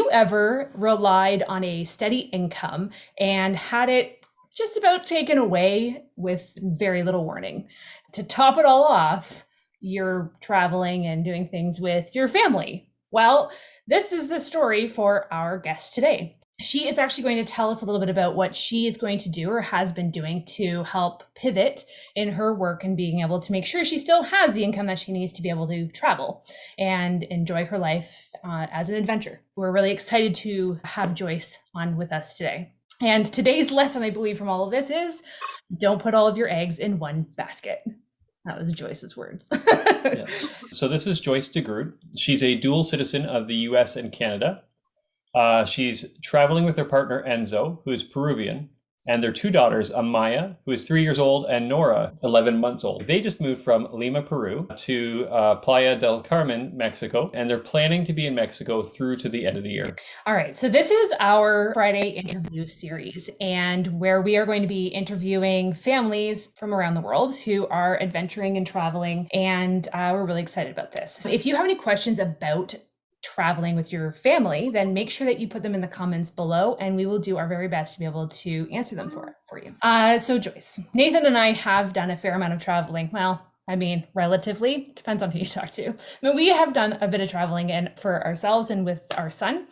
you ever relied on a steady income and had it just about taken away with very little warning? To top it all off, you're traveling and doing things with your family. Well, this is the story for our guest today. She is actually going to tell us a little bit about what she is going to do or has been doing to help pivot in her work and being able to make sure she still has the income that she needs to be able to travel and enjoy her life as an adventurer. We're really excited to have Joyce on with us today. And today's lesson, I believe, from all of this is don't put all of your eggs in one basket. That was Joyce's words. Yeah. So this is Joyce Degroot. She's a dual citizen of the US and Canada. She's traveling with her partner, Enzo, who is Peruvian, and their two daughters, Amaya, who is 3 years old, and Nora, 11 months old. They just moved from Lima, Peru to Playa del Carmen, Mexico, and they're planning to be in Mexico through to the end of the year. All right, so this is our Friday interview series, and where we are going to be interviewing families from around the world who are adventuring and traveling, and we're really excited about this. If you have any questions about traveling with your family, then make sure that you put them in the comments below and we will do our very best to be able to answer them for you. So Joyce, Nathan and I have done a fair amount of traveling. Well, I mean, relatively, depends on who you talk to. But we have done a bit of traveling and for ourselves and with our son.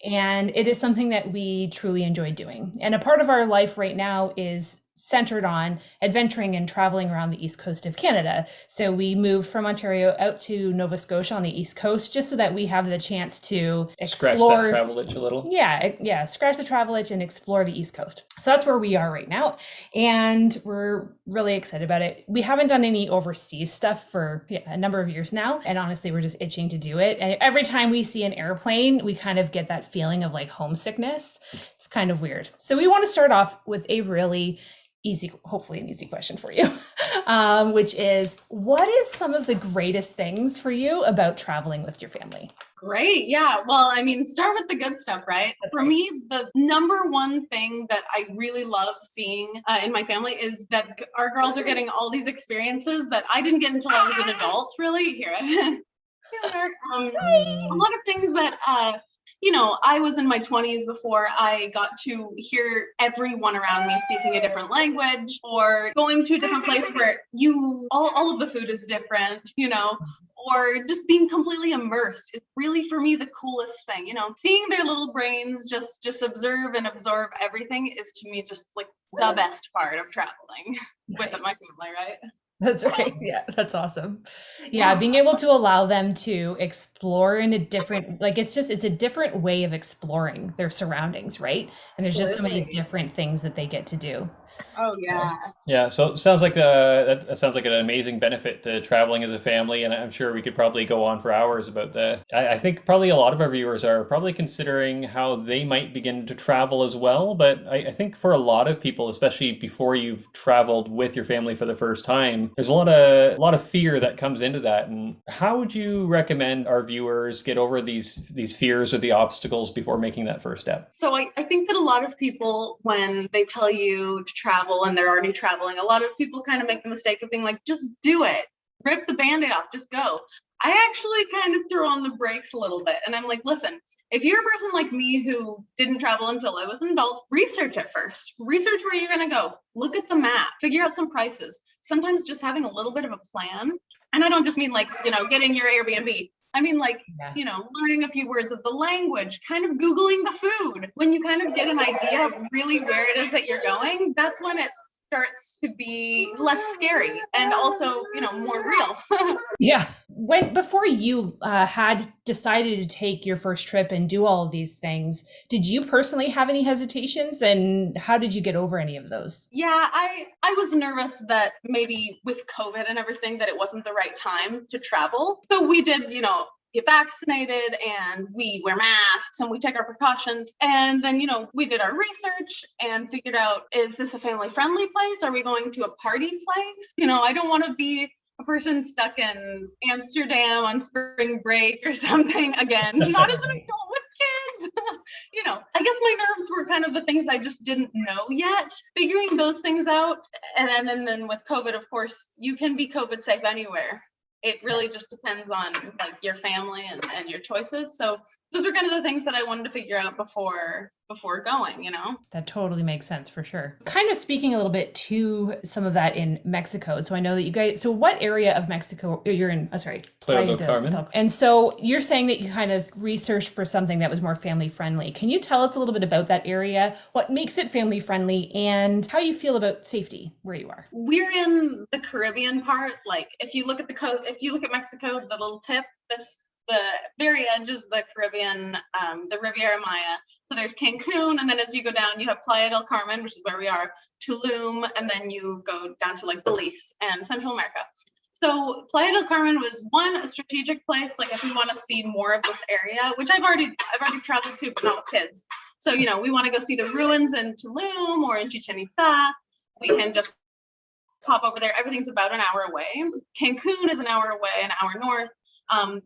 And it is something that we truly enjoy doing. And a part of our life right now is centered on adventuring and traveling around the east coast of Canada. So we moved from Ontario out to Nova Scotia on the east coast just so that we have the chance to explore. Scratch that travel itch a little. Yeah, scratch the travel itch and explore the east coast. So that's where we are right now. And we're really excited about it. We haven't done any overseas stuff for a number of years now. And honestly, we're just itching to do it. And every time we see an airplane, we kind of get that feeling of like homesickness. It's kind of weird. So we want to start off with a really hopefully an easy question for you, which is, what is some of the greatest things for you about traveling with your family? Great. Yeah. Well, I mean, start with the good stuff, right? For me, the number one thing that I really love seeing in my family is that our girls are getting all these experiences that I didn't get until I was an adult, really. Here, a lot of things that I was in my 20s before I got to hear everyone around me speaking a different language, or going to a different place where all of the food is different, or just being completely immersed. It's really, for me, the coolest thing, seeing their little brains just observe and absorb everything is, to me, just like the best part of traveling with my family, right? That's right. Yeah, that's awesome. Yeah, being able to allow them to explore in a different, it's a different way of exploring their surroundings, right? And there's just so many different things that they get to do. Oh yeah. Yeah. So it sounds like that sounds like an amazing benefit to traveling as a family, and I'm sure we could probably go on for hours about that. I think probably a lot of our viewers are probably considering how they might begin to travel as well. But I think for a lot of people, especially before you've traveled with your family for the first time, there's a lot of fear that comes into that. And how would you recommend our viewers get over these fears or the obstacles before making that first step? So I think that a lot of people, when they tell you to travel and they're already traveling, a lot of people kind of make the mistake of being like, just do it, rip the band-aid off, just go. I actually kind of throw on the brakes a little bit, and I'm like, listen, if you're a person like me who didn't travel until I was an adult, research it first. Research where you're going to go. Look at the map, figure out some prices. Sometimes just having a little bit of a plan, and I don't just mean getting your Airbnb. I mean, learning a few words of the language, kind of Googling the food. When you kind of get an idea of really where it is that you're going, that's when it starts to be less scary and also, more real. Yeah. Before you had decided to take your first trip and do all of these things, did you personally have any hesitations, and how did you get over any of those? Yeah, I was nervous that maybe with COVID and everything that it wasn't the right time to travel. So we did, get vaccinated and we wear masks and we take our precautions. And then, we did our research and figured out, is this a family friendly place? Are we going to a party place? I don't want to be a person stuck in Amsterdam on spring break or something again, not as an adult with kids. I guess my nerves were kind of the things I just didn't know yet. Figuring those things out. And then with COVID, of course, you can be COVID safe anywhere. It really just depends on your family and your choices. So those were kind of the things that I wanted to figure out before going, you know? That totally makes sense for sure. Kind of speaking a little bit to some of that in Mexico. So I know that you guys, so what area of Mexico you're in? Oh, sorry, Playa del Carmen. And so you're saying that you kind of researched for something that was more family friendly. Can you tell us a little bit about that area? What makes it family friendly and how you feel about safety where you are? We're in the Caribbean part. Like if you look at the coast, if you look at Mexico, the little tip, the very edge is the Caribbean, the Riviera Maya. So there's Cancun, and then as you go down, you have Playa del Carmen, which is where we are, Tulum, and then you go down to like Belize and Central America. So Playa del Carmen was a strategic place. Like if we want to see more of this area, which I've already traveled to, but not with kids. So you know, we want to go see the ruins in Tulum or in Chichen Itza. We can just pop over there. Everything's about an hour away. Cancun is an hour away, an hour north.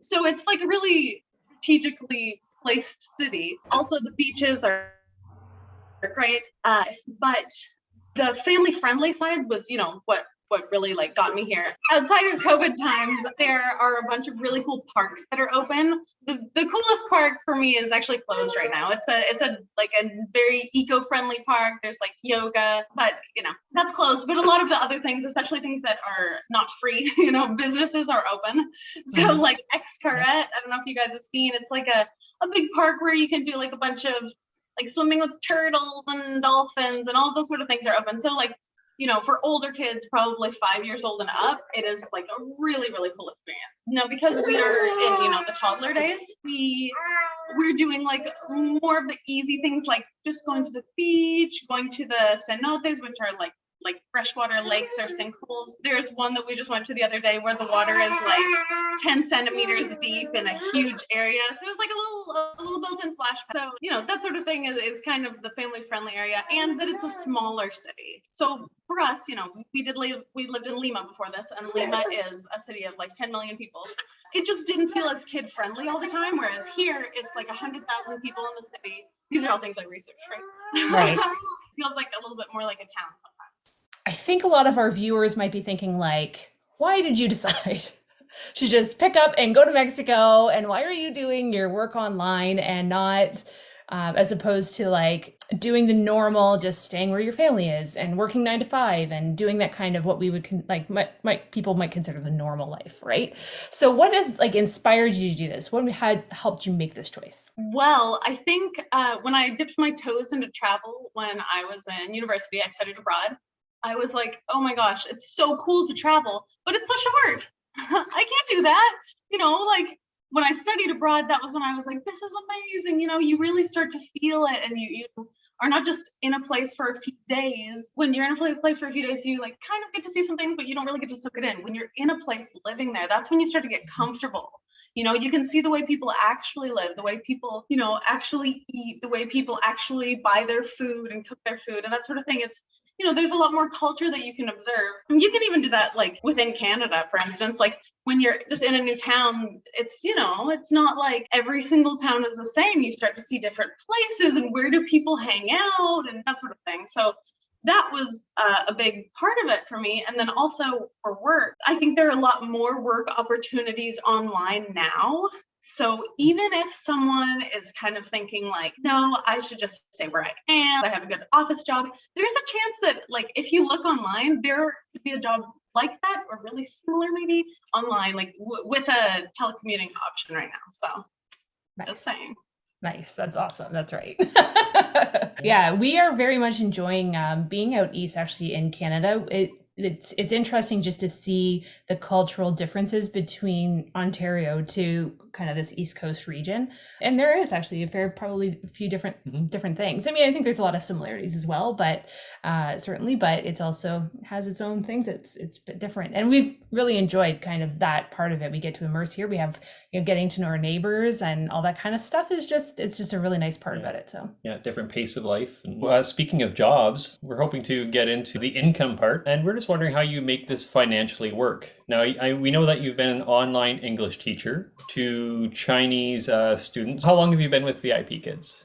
So it's like a really strategically placed city. Also, the beaches are great. But the family friendly side was, you know, what really like got me here. Outside of COVID times, there are a bunch of really cool parks that are open. The coolest park for me is actually closed right now. It's a very eco-friendly park. There's like yoga, but you know, that's closed. But a lot of the other things, especially things that are not free, you know, businesses are open. So like Xcaret, I don't know if you guys have seen, it's like a big park where you can do like a bunch of like swimming with turtles and dolphins and all those sort of things are open. So like, you know, for older kids, probably 5 years old and up, it is like a really, really cool experience. Now, because we are in, you know, the toddler days, we're doing like more of the easy things, like just going to the beach, going to the cenotes, which are like freshwater lakes or sinkholes. There's one that we just went to the other day where the water is like 10 centimeters deep in a huge area. So it's like a little built-in splash pad. So, you know, that sort of thing is kind of the family-friendly area, and that it's a smaller city. So for us, you know, we lived in Lima before this, and Lima is a city of like 10 million people. It just didn't feel as kid-friendly all the time, whereas here it's like 100,000 people in the city. These are all things I researched, right? Right. Feels like a little bit more like a town sometimes. I think a lot of our viewers might be thinking like, why did you decide to just pick up and go to Mexico? And why are you doing your work online and not as opposed to like doing the normal, just staying where your family is and working 9 to 5 and doing that kind of what we would people might consider the normal life, right? So what has like inspired you to do this? What had helped you make this choice? Well, I think when I dipped my toes into travel when I was in university, I studied abroad. I was like, oh my gosh, it's so cool to travel, but it's so short. I can't do that. You know, like when I studied abroad, that was when I was like, this is amazing. You know, you really start to feel it, and you are not just in a place for a few days. When you're in a place for a few days, you like kind of get to see some things, but you don't really get to soak it in. When you're in a place living there, that's when you start to get comfortable. You know, you can see the way people actually live, the way people, you know, actually eat, the way people actually buy their food and cook their food and that sort of thing. It's, you know, there's a lot more culture that you can observe. And you can even do that like within Canada, for instance, like when you're just in a new town, it's, you know, it's not like every single town is the same. You start to see different places and where do people hang out and that sort of thing. So that was a big part of it for me. And then also for work, I think there are a lot more work opportunities online now. So even if someone is kind of thinking like, no, I should just stay where I am, I have a good office job, there's a chance that like, if you look online, there could be a job like that or really similar maybe online, like with a telecommuting option right now. So nice. Just saying. Nice. That's awesome. That's right. Yeah, we are very much enjoying being out east, actually, in Canada. It's interesting just to see the cultural differences between Ontario to kind of this East Coast region. And there is actually probably a few different things. I mean, I think there's a lot of similarities as well, but certainly, but it's also has its own things. It's a bit different. And we've really enjoyed kind of that part of it. We get to immerse here. We have, you know, getting to know our neighbors and all that kind of stuff it's just a really nice part about it. So yeah, different pace of life. And speaking of jobs, we're hoping to get into the income part, and we're just wondering how you make this financially work. Now, we know that you've been an online English teacher to Chinese students. How long have you been with VIP Kids?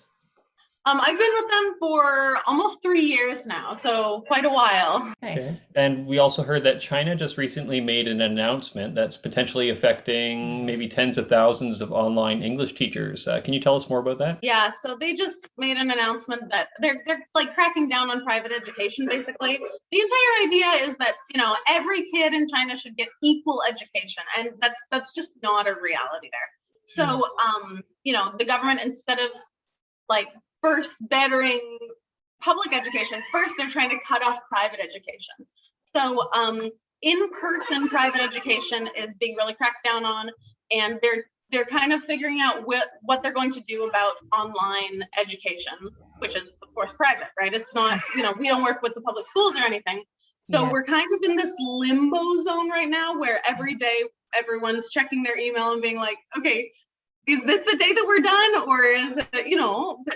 I've been with them for almost 3 years now, so quite a while. Nice. Okay. And we also heard that China just recently made an announcement that's potentially affecting maybe tens of thousands of online English teachers. Can you tell us more about that? Yeah, so they just made an announcement that they're like cracking down on private education, basically. The entire idea is that, every kid in China should get equal education, and that's just not a reality there. So, the government, instead of like first bettering public education, first they're trying to cut off private education. So in-person private education is being really cracked down on, and they're kind of figuring out what they're going to do about online education, which is of course private, right? It's not, we don't work with the public schools or anything. So we're kind of in this limbo zone right now where every day everyone's checking their email and being like, okay, is this the day that we're done, or is it,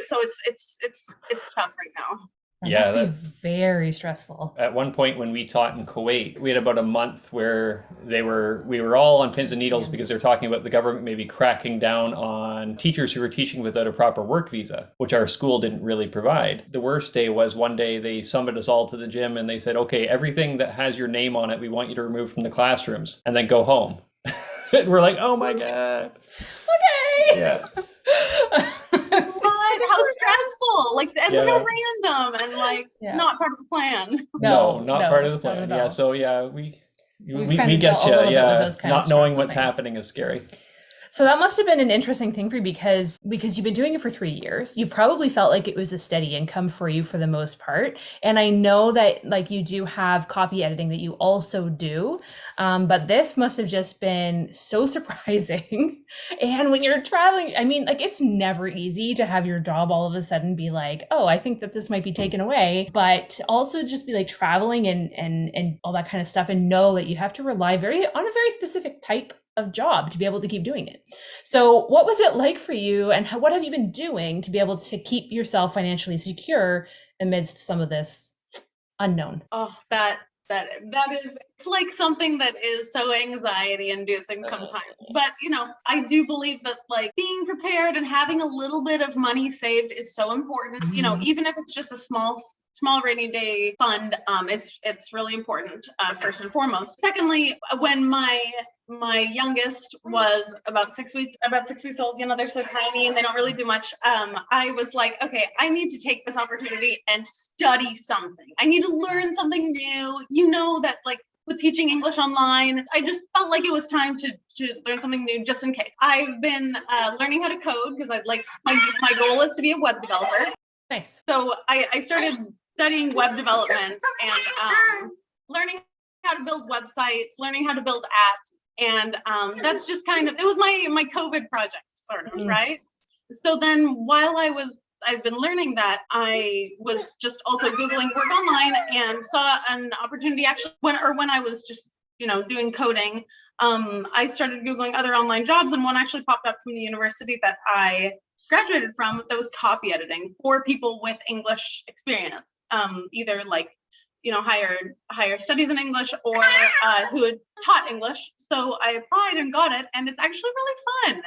so it's tough right now. That must be very stressful. At one point when we taught in Kuwait, we had about a month where we were all on pins and needles because they're talking about the government maybe cracking down on teachers who were teaching without a proper work visa, which our school didn't really provide. The worst day was one day they summoned us all to the gym and they said, okay, everything that has your name on it, we want you to remove from the classrooms and then go home. We're like, oh my God. Okay. Yeah. God, how stressful! Like, and they're random and not part of the plan. No, not part of the plan. Yeah. So we get you. Yeah. Not knowing what's happening is scary. So that must have been an interesting thing for you because you've been doing it for 3 years. You probably felt like it was a steady income for you for the most part. And I know that like you do have copy editing that you also do, but this must have just been so surprising. And when you're traveling, I mean, like it's never easy to have your job all of a sudden be like, oh, I think that this might be taken away, but also just be like traveling and all that kind of stuff and know that you have to rely on a very specific type of job to be able to keep doing it. So what was it like for you, and what have you been doing to be able to keep yourself financially secure amidst some of this unknown? Oh, that is, it's like something that is so anxiety inducing sometimes. But, I do believe that like being prepared and having a little bit of money saved is so important, even if it's just a small rainy day fund, it's really important, first and foremost. Secondly, when my youngest was about 6 weeks old, they're so tiny and they don't really do much. I was like, okay, I need to take this opportunity and study something. I need to learn something new. That like with teaching English online, I just felt like it was time to learn something new just in case. I've been learning how to code because I'd like my goal is to be a web developer. Nice. So I started studying web development and learning how to build websites, learning how to build apps. And that's just it was my COVID project, sort of, right? So then while I've been learning that, I was just also Googling work online and saw an opportunity actually when I was just, doing coding. I started Googling other online jobs, and one actually popped up from the university that I graduated from that was copy editing for people with English experience, either like higher studies in English or who had taught English. So I applied and got it, and it's actually really fun.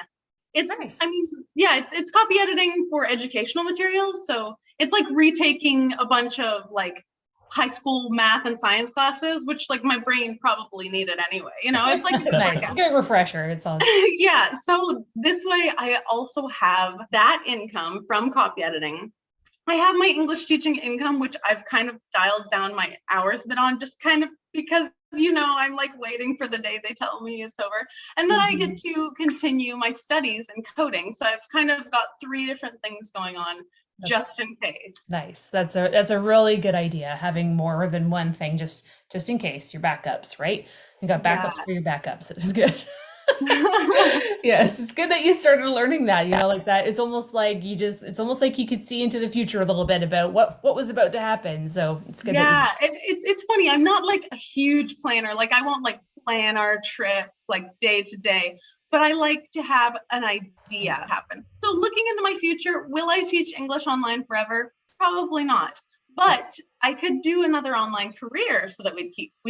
It's nice. It's copy editing for educational materials. So it's like retaking a bunch of like high school math and science classes, which like my brain probably needed anyway. It's like a nice. It's a good refresher. It's all yeah. So this way I also have that income from copy editing. I have my English teaching income, which I've kind of dialed down my hours a bit on, just kind of because, I'm like waiting for the day they tell me it's over. And then I get to continue my studies in coding. So I've kind of got 3 different things going on just in case. Nice. That's a really good idea, having more than one thing just in case, your backups, right? You got backups for your backups. It is good. Yes, it's good that you started learning that, like that. It's almost like you could see into the future a little bit about what was about to happen. So it's good. Yeah, it's funny. I'm not like a huge planner. Like I won't like plan our trips like day to day, but I like to have an idea happen. So looking into my future, will I teach English online forever? Probably not. But I could do another online career so that we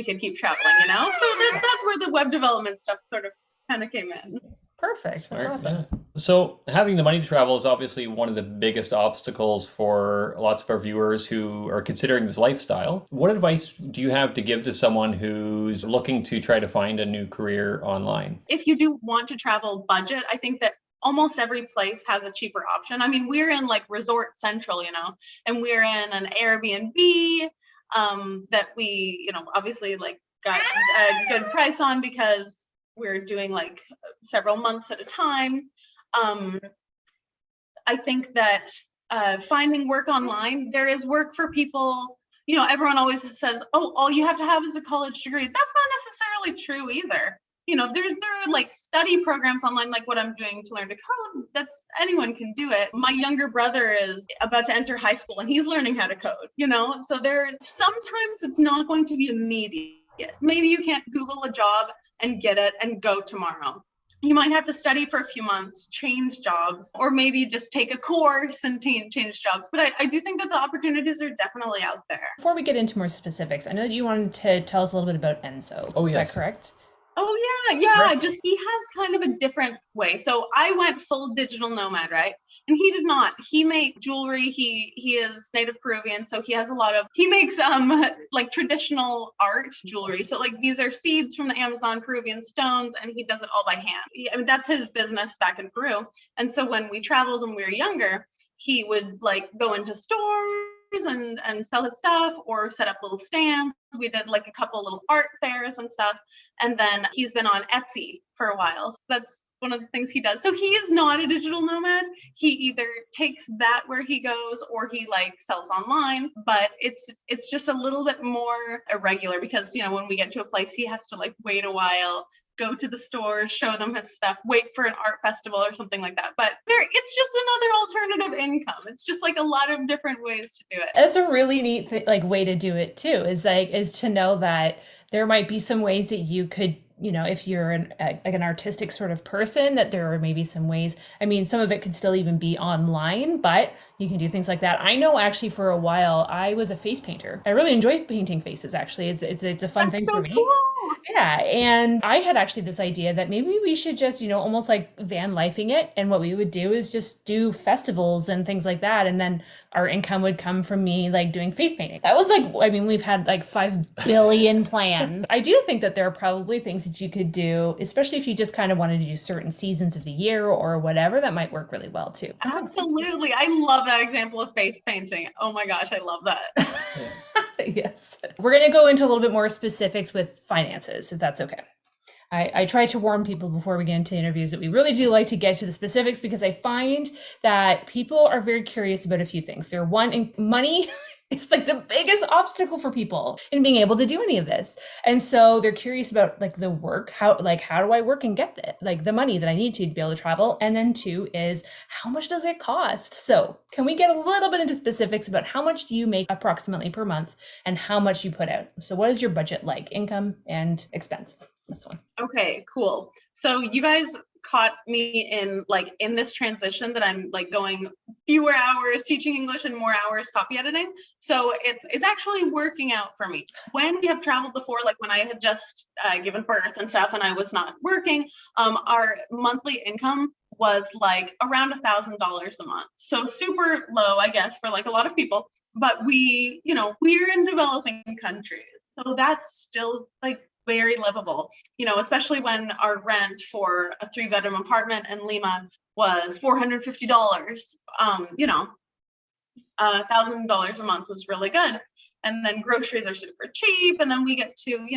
could keep traveling, So that's where the web development stuff sort of kind of came in. Perfect. That's awesome. So, having the money to travel is obviously one of the biggest obstacles for lots of our viewers who are considering this lifestyle. What advice do you have to give to someone who's looking to try to find a new career online? If you do want to travel budget, I think that almost every place has a cheaper option. I mean, we're in like Resort Central, and we're in an Airbnb that we, obviously like got a good price on because we're doing like several months at a time. I think that finding work online, there is work for people. Everyone always says, oh, all you have to have is a college degree. That's not necessarily true either. There are like study programs online, like what I'm doing to learn to code. That's anyone can do it. My younger brother is about to enter high school and he's learning how to code, so sometimes it's not going to be immediate. Maybe you can't Google a job and get it and go tomorrow. You might have to study for a few months, change jobs, or maybe just take a course and change jobs. But I do think that the opportunities are definitely out there. Before we get into more specifics, I know that you wanted to tell us a little bit about Enzo. Oh, Is yes. that correct? Oh yeah. Right. Just he has kind of a different way. So I went full digital nomad, right? And he did not. He makes jewelry. He is native Peruvian, so he makes like traditional art jewelry. So like these are seeds from the Amazon, Peruvian stones, and he does it all by hand. I mean, that's his business back in Peru. And so when we traveled when we were younger, he would like go into stores and sell his stuff or set up little stands. We did like a couple little art fairs and stuff. And then he's been on Etsy for a while. So that's one of the things he does. So he is not a digital nomad. He either takes that where he goes or he like sells online, but it's just a little bit more irregular because, when we get to a place, he has to like wait a while, go to the stores, show them his stuff, wait for an art festival or something like that. But it's just another alternative income. It's just like a lot of different ways to do it. That's a really neat way to do it too, is to know that there might be some ways that you could, if you're an artistic sort of person, that there are maybe some ways. I mean, some of it could still even be online, but you can do things like that. I know actually for a while I was a face painter. I really enjoy painting faces. Actually, it's a fun thing for me. Cool. Yeah, and I had actually this idea that maybe we should just, almost like van lifing it. And what we would do is just do festivals and things like that. And then our income would come from me like doing face painting. That was we've had like 5 billion plans. I do think that there are probably things that you could do, especially if you just kind of wanted to do certain seasons of the year or whatever, that might work really well too. Absolutely. I love that example of face painting. Oh my gosh, I love that. Yes. We're going to go into a little bit more specifics with finances, if that's okay. I try to warn people before we get into interviews that we really do like to get to the specifics because I find that people are very curious about a few things. Money is like the biggest obstacle for people in being able to do any of this. And so they're curious about like the work, how do I work and get it? Like the money that I need to be able to travel. And then 2 is how much does it cost? So can we get a little bit into specifics about how much do you make approximately per month and how much you put out? So what is your budget like, income and expense? That's one. Okay, cool. So you guys caught me in this transition that I'm like going fewer hours teaching English and more hours copy editing. So it's actually working out for me. When we have traveled before, like when I had just given birth and stuff and I was not working, our monthly income was like around $1,000 a month. So super low, I guess, for like a lot of people. But we're in developing countries. So that's still like very livable, especially when our rent for a 3-bedroom apartment in Lima was $450. $1,000 a month was really good. And then groceries are super cheap. And then we get to,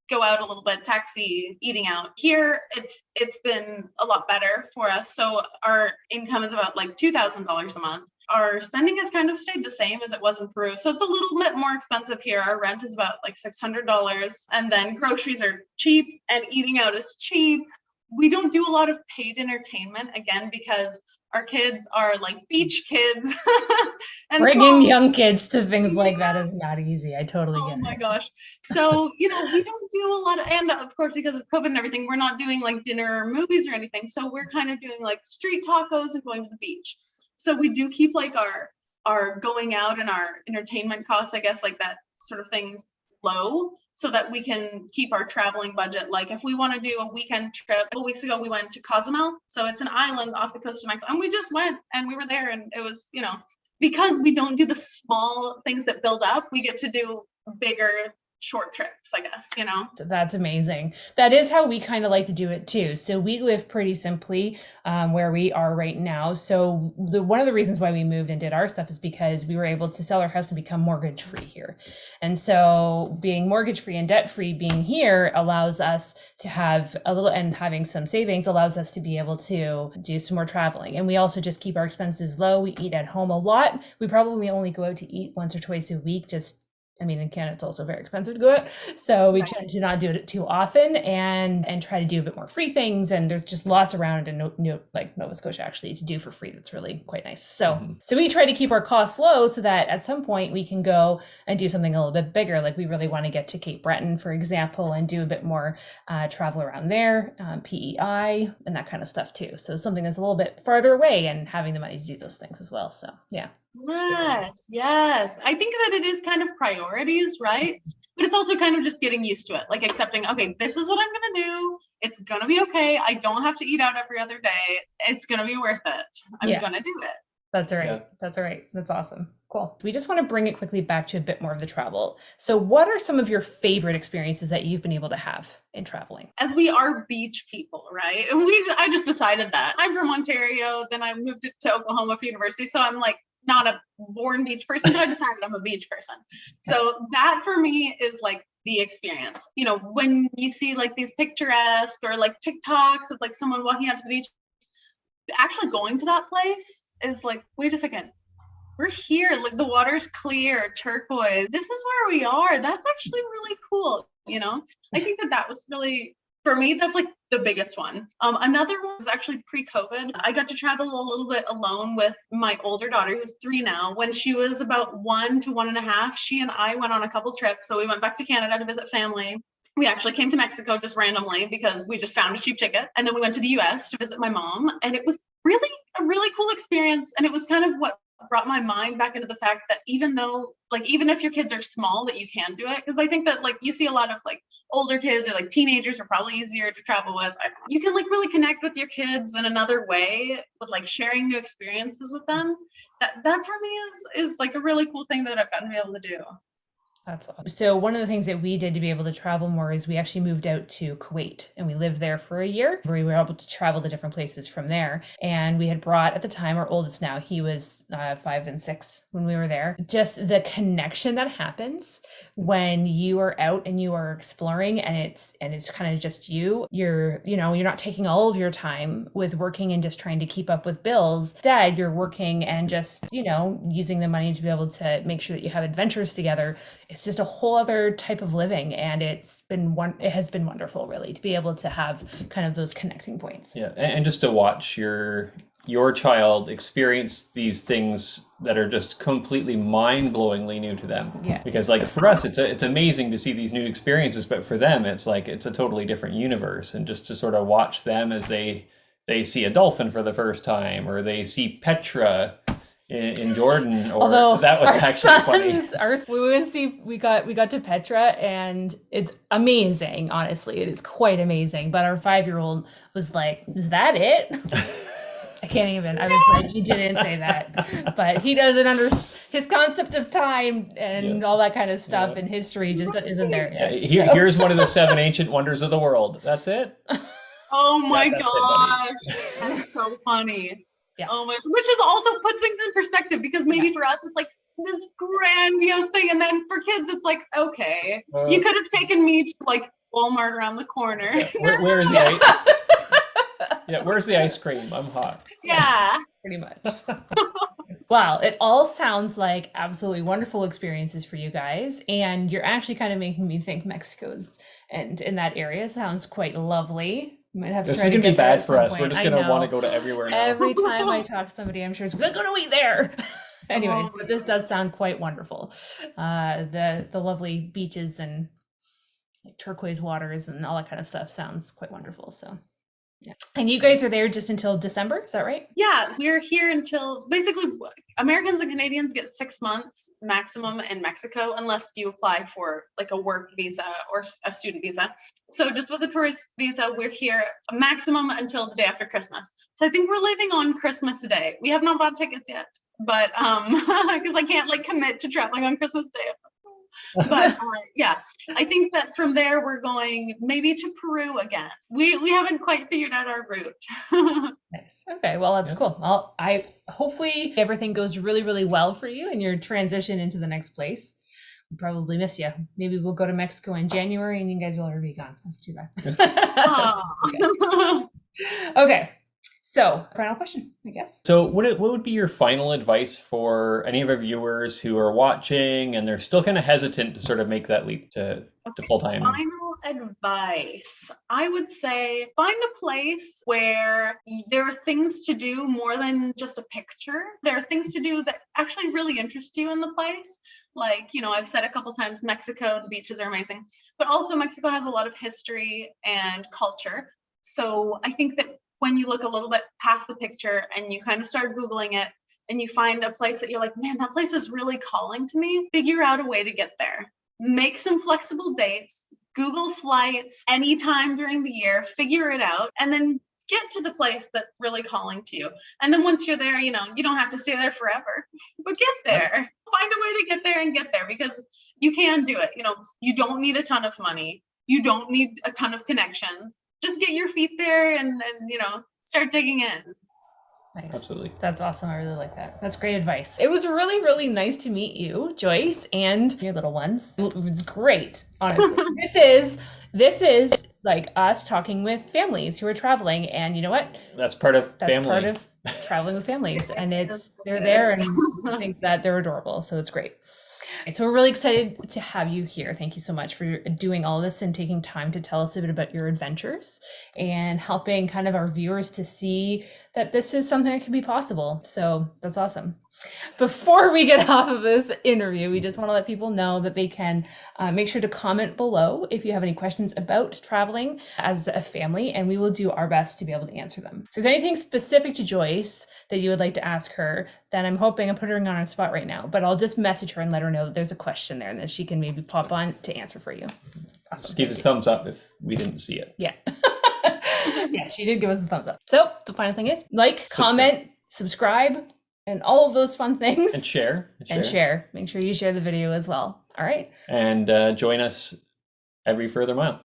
go out a little bit, taxi, eating out. Here, it's been a lot better for us. So our income is about like $2,000 a month. Our spending has kind of stayed the same as it was in Peru. So it's a little bit more expensive here. Our rent is about like $600. And then groceries are cheap and eating out is cheap. We don't do a lot of paid entertainment, again, because our kids are like beach kids. And bringing young kids to things like that is not easy. I totally get it. Oh my gosh. So, we don't do a lot of, and of course, because of COVID and everything, we're not doing like dinner or movies or anything. So we're kind of doing like street tacos and going to the beach. So we do keep like our going out and our entertainment costs, I guess, like that sort of things low so that we can keep our traveling budget. Like if we want to do a weekend trip, a couple weeks ago we went to Cozumel. So it's an island off the coast of Mexico. And we just went and we were there, and it was, because we don't do the small things that build up, we get to do bigger short trips, I guess. That's amazing. That is how we kind of like to do it too. So we live pretty simply where we are right now. So one of the reasons why we moved and did our stuff is because we were able to sell our house and become mortgage free here. And so being mortgage free and debt free, being here allows us to have a little, and having some savings allows us to be able to do some more traveling. And we also just keep our expenses low. We eat at home a lot. We probably only go out to eat once or twice a week, in Canada, it's also very expensive to go out. So we try to not do it too often and try to do a bit more free things. And there's just lots around in Nova Scotia actually to do for free. That's really quite nice. So we try to keep our costs low so that at some point we can go and do something a little bit bigger. Like we really want to get to Cape Breton, for example, and do a bit more travel around there, PEI and that kind of stuff too. So something that's a little bit farther away and having the money to do those things as well. So yeah. Yes. I think that it is kind of priorities, right? But it's also kind of just getting used to it, like accepting, okay, this is what I'm going to do. It's going to be okay. I don't have to eat out every other day. It's going to be worth it. I'm going to do it. That's all right. Yeah. That's all right. That's awesome. Cool. We just want to bring it quickly back to a bit more of the travel. So what are some of your favorite experiences that you've been able to have in traveling? As we are beach people, right? And I just decided that. I'm from Ontario, then I moved to Oklahoma for university. So I'm like, not a born beach person, but I decided I'm a beach person. So that for me is like the experience. When you see like these picturesque or like TikToks of like someone walking out to the beach, actually going to that place is like, wait a second, we're here. Like the water's clear, turquoise. This is where we are. That's actually really cool. I think that was really, for me, that's like the biggest one. Another one was actually pre-COVID. I got to travel a little bit alone with my older daughter, who's 3 now. When she was about 1 to 1.5, she and I went on a couple trips. So we went back to Canada to visit family. We actually came to Mexico just randomly because we just found a cheap ticket. And then we went to the US to visit my mom. And it was really a really cool experience. And it was kind of what brought my mind back into the fact that even if your kids are small, that you can do it. Because I think that like you see a lot of like older kids or like teenagers are probably easier to travel with. You can like really connect with your kids in another way with like sharing new experiences with them. That for me is like a really cool thing that I've gotten to be able to do. That's awesome. So one of the things that we did to be able to travel more is we actually moved out to Kuwait and we lived there for a year where we were able to travel to different places from there. And we had brought at the time, our oldest now, he was 5 and 6 when we were there. Just the connection that happens when you are out and you are exploring and it's kind of just you're not taking all of your time with working and just trying to keep up with bills. Instead, you're working and just, using the money to be able to make sure that you have adventures together. It's just a whole other type of living, and it has been wonderful, really, to be able to have kind of those connecting points. Yeah, and just to watch your child experience these things that are just completely mind-blowingly new to them. Yeah. Because like for us, it's amazing to see these new experiences, but for them, it's like it's a totally different universe, and just to sort of watch them as they see a dolphin for the first time, or they see Petra in Jordan, or although that was actually funny. We got to Petra and it's amazing. Honestly, it is quite amazing. But our 5-year-old was like, "Is that it?" I can't even. I was like, "You didn't say that," but he doesn't understand his concept of time and all that kind of stuff and history just isn't there yet. Here's one of the 7 ancient wonders of the world. That's it. Oh my gosh, that's so funny. Yeah. Oh my, which is also puts things in perspective, because maybe for us it's like this grandiose thing, and then for kids it's like, okay, you could have taken me to like Walmart around the corner. Yeah. Where is the ice? Where's the ice cream? I'm hot. Yeah, pretty much. Wow, it all sounds like absolutely wonderful experiences for you guys, and you're actually kind of making me think Mexico's and in that area sounds quite lovely. Might have to this is going to be bad for us. We're just going to want to go to everywhere now. Every time I talk to somebody, I'm sure it's going to eat there. Anyways, but this does sound quite wonderful. The lovely beaches and like turquoise waters and all that kind of stuff sounds quite wonderful. So Yeah. And you guys are there just until December, is that right? Yeah, we're here until basically Americans and Canadians get 6 months maximum in Mexico, unless you apply for like a work visa or a student visa. So just with a tourist visa, we're here maximum until the day after Christmas. So I think we're leaving on Christmas Day. We have not bought tickets yet, but because I can't like commit to traveling on Christmas Day. But yeah, I think that from there we're going maybe to Peru again. We haven't quite figured out our route. Nice. Okay, well, that's cool. Well, I hopefully everything goes really, really well for you and your transition into the next place. We'll probably miss you. Maybe we'll go to Mexico in January and you guys will already be gone. That's too bad. Okay. So, final question, I guess. So what would be your final advice for any of our viewers who are watching and they're still kind of hesitant to sort of make that leap to full-time? Final advice. I would say find a place where there are things to do more than just a picture. There are things to do that actually really interest you in the place. Like, I've said a couple times, Mexico, the beaches are amazing, but also Mexico has a lot of history and culture. So I think that when you look a little bit past the picture and you kind of start Googling it and you find a place that you're like, man, that place is really calling to me, figure out a way to get there. Make some flexible dates, Google flights anytime during the year, figure it out, and then get to the place that's really calling to you. And then once you're there, you don't have to stay there forever, but get there. Find a way to get there and get there because you can do it. You don't need a ton of money. You don't need a ton of connections. Just get your feet there and start digging in. Nice. Absolutely. That's awesome. I really like that. That's great advice. It was really, really nice to meet you, Joyce, and your little ones. It was great, honestly. This is like us talking with families who are traveling, and you know what? That's part of That's family. part of traveling with families, and they're there, and I think that they're adorable. So it's great. So we're really excited to have you here. Thank you so much for doing all this and taking time to tell us a bit about your adventures and helping kind of our viewers to see that this is something that can be possible. So that's awesome. Before we get off of this interview, we just want to let people know that they can make sure to comment below if you have any questions about traveling as a family, and we will do our best to be able to answer them. If there's anything specific to Joyce that you would like to ask her, then I'm hoping I'm putting her on a spot right now, but I'll just message her and let her know that there's a question there and that she can maybe pop on to answer for you. Awesome. Just give us a thumbs up if we didn't see it. Yeah. Yeah, she did give us the thumbs up. So the final thing is comment, subscribe, and all of those fun things. And share. Make sure you share the video as well. All right. And join us every further mile.